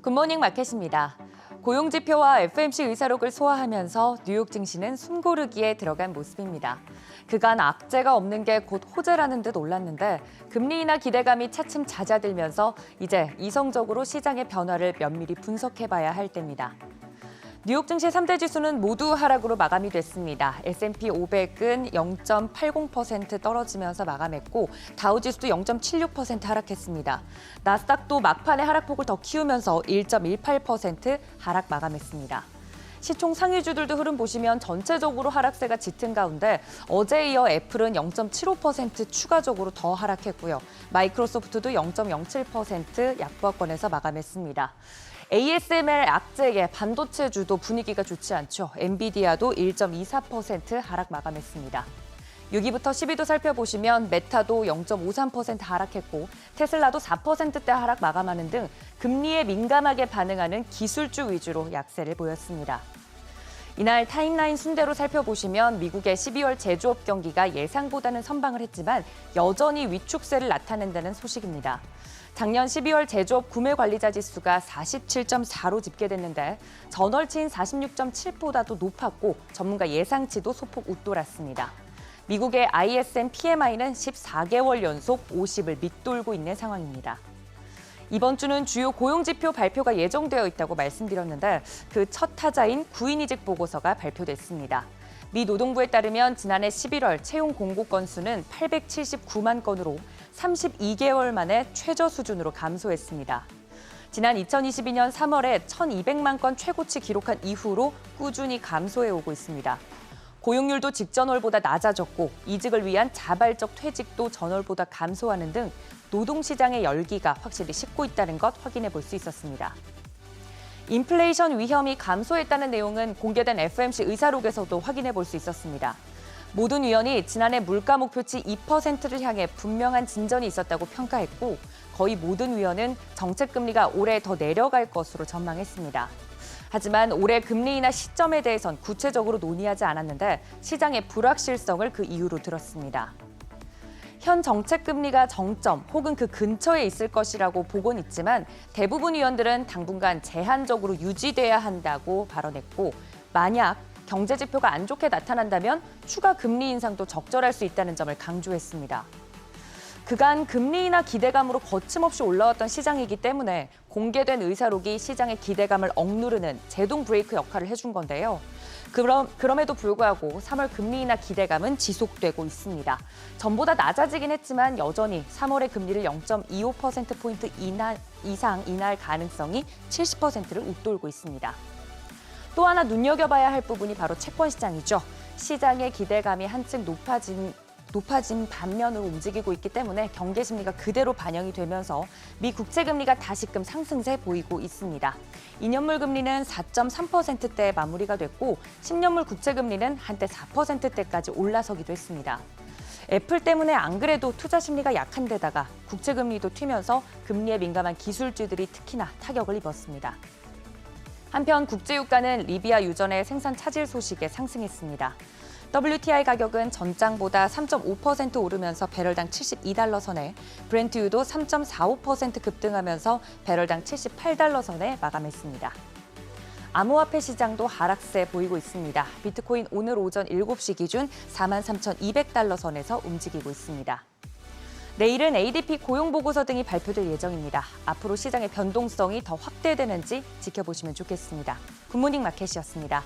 굿모닝 마켓입니다. 고용지표와 FOMC 의사록을 소화하면서 뉴욕 증시는 숨고르기에 들어간 모습입니다. 그간 악재가 없는 게 곧 호재라는 듯 올랐는데 금리 인하 기대감이 차츰 잦아들면서 이제 이성적으로 시장의 변화를 면밀히 분석해봐야 할 때입니다. 뉴욕 증시 3대 지수는 모두 하락으로 마감이 됐습니다. S&P 500은 0.80% 떨어지면서 마감했고 다우지수도 0.76% 하락했습니다. 나스닥도 막판에 하락폭을 더 키우면서 1.18% 하락 마감했습니다. 시총 상위주들도 흐름 보시면 전체적으로 하락세가 짙은 가운데 어제에 이어 애플은 0.75% 추가적으로 더 하락했고요. 마이크로소프트도 0.07% 약보합권에서 마감했습니다. ASML 악재에 반도체주도 분위기가 좋지 않죠. 엔비디아도 1.24% 하락 마감했습니다. 6위부터 10위도 살펴보시면 메타도 0.53% 하락했고 테슬라도 4%대 하락 마감하는 등 금리에 민감하게 반응하는 기술주 위주로 약세를 보였습니다. 이날 타임라인 순대로 살펴보시면 미국의 12월 제조업 경기가 예상보다는 선방을 했지만 여전히 위축세를 나타낸다는 소식입니다. 작년 12월 제조업 구매관리자 지수가 47.4로 집계됐는데 전월치인 46.7보다도 높았고 전문가 예상치도 소폭 웃돌았습니다. 미국의 ISM PMI는 14개월 연속 50을 밑돌고 있는 상황입니다. 이번 주는 주요 고용지표 발표가 예정되어 있다고 말씀드렸는데 그 첫 타자인 구인이직 보고서가 발표됐습니다. 미 노동부에 따르면 지난해 11월 채용 공고 건수는 879만 건으로 32개월 만에 최저 수준으로 감소했습니다. 지난 2022년 3월에 1,200만 건 최고치 기록한 이후로 꾸준히 감소해 오고 있습니다. 고용률도 직전월보다 낮아졌고 이직을 위한 자발적 퇴직도 전월보다 감소하는 등 노동시장의 열기가 확실히 식고 있다는 것 확인해 볼 수 있었습니다. 인플레이션 위험이 감소했다는 내용은 공개된 FOMC 의사록에서도 확인해 볼 수 있었습니다. 모든 위원이 지난해 물가 목표치 2%를 향해 분명한 진전이 있었다고 평가했고 거의 모든 위원은 정책 금리가 올해 더 내려갈 것으로 전망했습니다. 하지만 올해 금리 인하 시점에 대해선 구체적으로 논의하지 않았는데 시장의 불확실성을 그 이유로 들었습니다. 현 정책 금리가 정점 혹은 그 근처에 있을 것이라고 보고는 있지만 대부분 위원들은 당분간 제한적으로 유지돼야 한다고 발언했고 만약 경제 지표가 안 좋게 나타난다면 추가 금리 인상도 적절할 수 있다는 점을 강조했습니다. 그간 금리 인하 기대감으로 거침없이 올라왔던 시장이기 때문에 공개된 의사록이 시장의 기대감을 억누르는 제동 브레이크 역할을 해준 건데요. 그럼에도 불구하고 3월 금리 인하 기대감은 지속되고 있습니다. 전보다 낮아지긴 했지만 여전히 3월의 금리를 0.25%포인트 이상 인하할 가능성이 70%를 웃돌고 있습니다. 또 하나 눈여겨봐야 할 부분이 바로 채권 시장이죠. 시장의 기대감이 한층 높아진 반면으로 움직이고 있기 때문에 경계 심리가 그대로 반영이 되면서 미 국채 금리가 다시금 상승세 보이고 있습니다. 2년물 금리는 4.3%대에 마무리가 됐고 10년물 국채 금리는 한때 4%대까지 올라서기도 했습니다. 애플 때문에 안 그래도 투자 심리가 약한 데다가 국채 금리도 튀면서 금리에 민감한 기술주들이 특히나 타격을 입었습니다. 한편 국제유가는 리비아 유전의 생산 차질 소식에 상승했습니다. WTI 가격은 전장보다 3.5% 오르면서 배럴당 72달러 선에, 브렌트유도 3.45% 급등하면서 배럴당 78달러 선에 마감했습니다. 암호화폐 시장도 하락세 보이고 있습니다. 비트코인 오늘 오전 7시 기준 43,200달러 선에서 움직이고 있습니다. 내일은 ADP 고용보고서 등이 발표될 예정입니다. 앞으로 시장의 변동성이 더 확대되는지 지켜보시면 좋겠습니다. 굿모닝 마켓이었습니다.